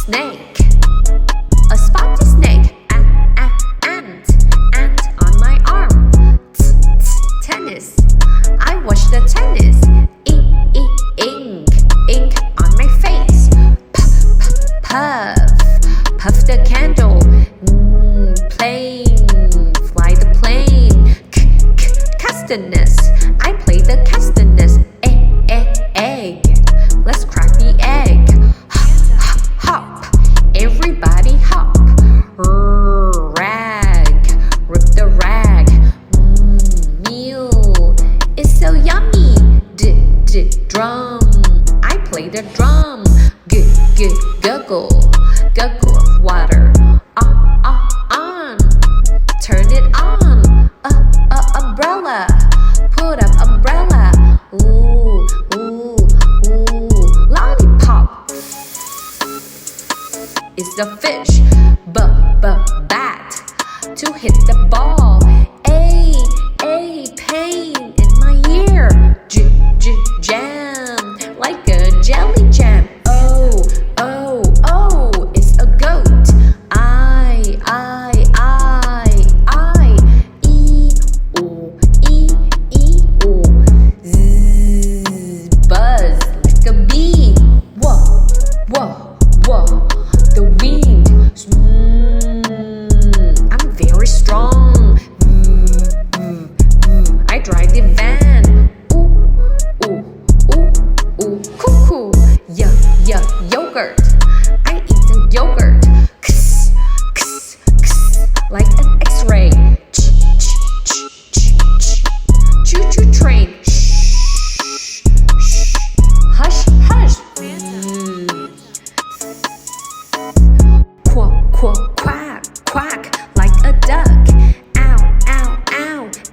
snake, a spotted snake. Ant on my arm. Tennis, I watch the tennis. Ink on my face. Puff the candle. Plane, fly the plane. Castanets, I play the castanets. Egg, let's crack the egg. Hop, everybody hop. Rag, rip the rag. Meal, it's so yummy. Drum, I play the drum. Guggle of water. On, turn it on. Umbrella, put up umbrella. Ooh, lollipop. It's the fish, bat, to hit the ball. Pain in my ear. Jam, like a jelly jam. Oh, it's a goat. I, zzz, buzz like a bee. Whoa, the wind. I'm very strong. I drive the van. Cuckoo. Yogurt. I eat the yogurt. Like an X-ray. Choo-choo train. Hush. Quack, like a duck. Ow,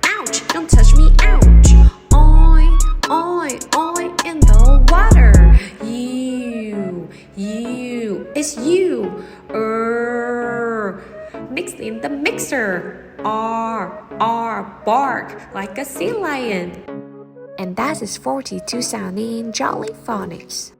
ouch, don't touch me, ouch. Oi, in the water. You, it's you. Mixed in the mixer. Bark, like a sea lion. And that is 42 sounding jolly phonics.